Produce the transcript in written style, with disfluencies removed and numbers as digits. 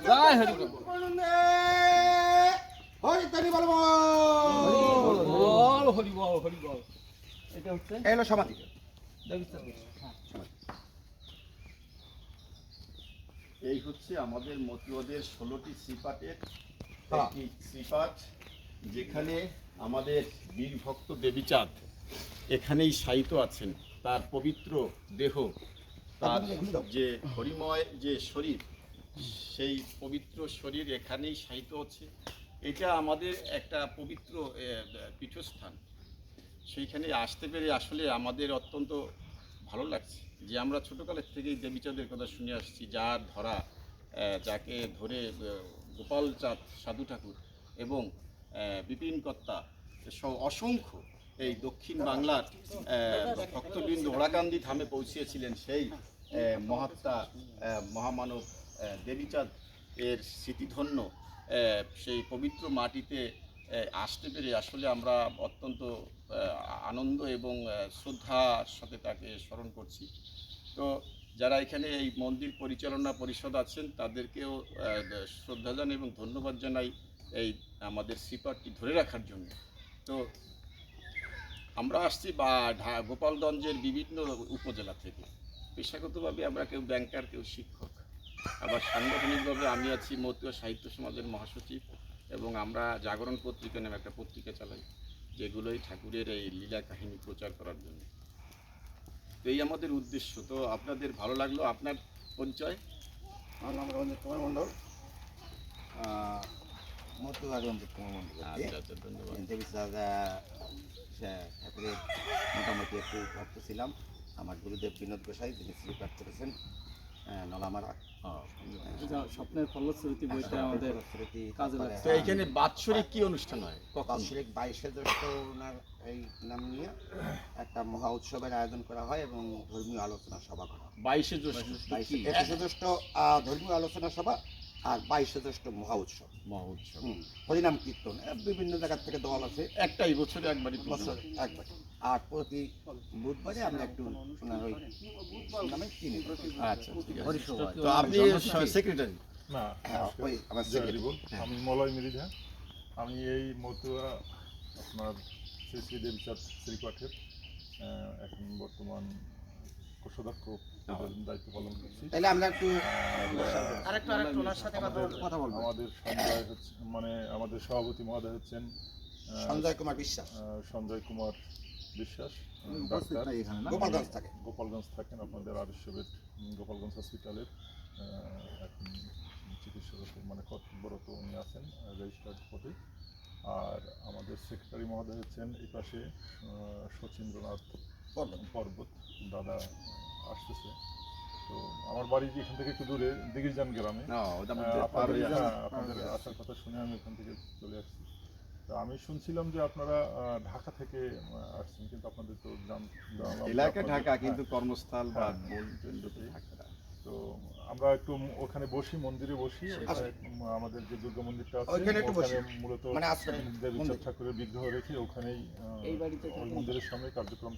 জয় হরি বল। হরি তরি বল বল হরি বল হরি বল। এটা হচ্ছে এলো সমাধি। এই হচ্ছে আমাদের মতুয়াদের 16টি শ্রীপাঠের হ্যাঁ। একটি শ্রীপাঠ, যেখানে আমাদের বীর ভক্ত দেবীচাঁদ এখানেই শায়িত আছেন। তার পবিত্র দেহ, তার যে হরিময় যে শরীর, সেই পবিত্র শরীর এখানেই শায়িত হচ্ছে। এটা আমাদের একটা পবিত্র পীঠস্থান। সেইখানে আসতে পেরে আসলে আমাদের অত্যন্ত ভালো লাগছে যে আমরা ছোটোকালের থেকেই দেবীচাঁদের কথা শুনে আসছি, যার ধরা যাকে ধরে গোপাল চাঁদ সাধু ঠাকুর এবং বিপিন কর্তা অসংখ্য এই দক্ষিণ বাংলার ভক্তবৃন্দ ওড়াকান্দি ধামে পৌঁছিয়েছিলেন। সেই মহাত্মা মহামানব দেবীচাঁদ এর স্মৃতিধন্য সেই পবিত্র মাটিতে আসতে পেরে আসলে আমরা অত্যন্ত আনন্দ এবং শ্রদ্ধার সাথে তাকে স্মরণ করছি। তো যারা এখানে এই মন্দির পরিচালনা পরিষদ আছেন তাদেরকেও শ্রদ্ধা জানাই এবং ধন্যবাদ জানাই এই আমাদের শ্রীপাঠটি ধরে রাখার জন্য। তো আমরা আসছি গোপালগঞ্জের বিভিন্ন উপজেলা থেকে। পেশাগতভাবে আমরা কেউ ব্যাংকার, কেউ শিক্ষক, আবার সাংগঠনিকভাবে আমি আছি মতুয়া সাহিত্য সমাজের মহাসচিব, এবং আমরা জাগরণ পত্রিকা নামে একটা পত্রিকা চালাই, যেগুলোই ঠাকুরের এই লীলা কাহিনী প্রচার করার জন্য। তো এই আমাদের উদ্দেশ্য। তো আপনাদের ভালো লাগলো। আপনার পরিচয়? আমার নাম রঞ্জিত কুমার মণ্ডল, মতুয়া রঞ্জিত কুমার মণ্ডল। আচ্ছা, ধন্যবাদ। দেবীচাঁদ ঠাকুরের মোটামুটি একটু ভক্ত ছিলাম। আমার গুরুদেব বিনোদ গোসাই, যিনি শ্রীপাঠ করেছেন নলামারা। স্বপ্নের ফলশ্রুতি বইটা আমাদের কাজে লাগছে। তো এইখানে বাৎসরিক কি অনুষ্ঠান হয়? বাৎসরিক 22শে জ্যৈষ্ঠ ওনার এই নাম নিয়ে একটা মহা উৎসবের আয়োজন করা হয় এবং ধর্মীয় আলোচনা সভা করা হয়। 22শে জ্যৈষ্ঠ 21শে জ্যৈষ্ঠ ধর্মীয় আলোচনা সভা, আর 22শে জ্যৈষ্ঠ মহা উৎসব। হরিনাম কীর্তন বিভিন্ন জায়গার থেকে দল আছে। একটাই বছরে একবারই বছর একবার। আর প্রতি বুধবারে আমরা একটু ওনার ওই নামে চিনি। আচ্ছা, ঠিক আছে। তো আপনি সেক্রেটারি? না, ওই আমার জয় হরি বল। আমি মলয় মৃধা। আমি এই মতুয়া আপনার শ্রী শ্রী দেবীচাঁদ শ্রীপাঠের এখন বর্তমান কোষাধ্যক্ষ দায়িত্ব পালন করছি। তাহলে আমরা একটু কথা বলবো। আমাদের সঞ্জয় হচ্ছে, মানে আমাদের সভাপতি মহোদয় হচ্ছেন সঞ্জয় কুমার বিশ্বাস, সঞ্জয় কুমার বিশ্বাস, গোপালগঞ্জ থাকেন আপনাদের আদর্শবেদ গোপালগঞ্জ হসপিটালের এখন চিকিৎসক, মানে কর্তব্যরত উনি আছেন রেজিস্টার্ড পদে। আর আমাদের সেক্রেটারি মহোদয় হচ্ছেন এই পাশে শচীন্দ্রনাথ পর্বত দাদা আসতেছে। তো আমার বাড়ি এখান থেকে একটু দূরে দিঘিরজান গ্রামে। আপনাদের আসার কথা শুনে আমি এখান থেকে চলে আসছি। তো আমি শুনছিলাম যে আপনারা ঢাকা থেকে আসছেন, কিন্তু আপনাদের তো এলাকা ঢাকা, কিন্তু কর্মস্থল বা তো আমরা একটু ওখানে বসি, মন্দিরে বসি। আমাদের যে দুর্গা মন্দিরটা আছে ওখানে মূলত দেবীচাঁদ ঠাকুরের বিগ্রহ রেখে ওখানেই ওই মন্দিরের সামনে কার্যক্রম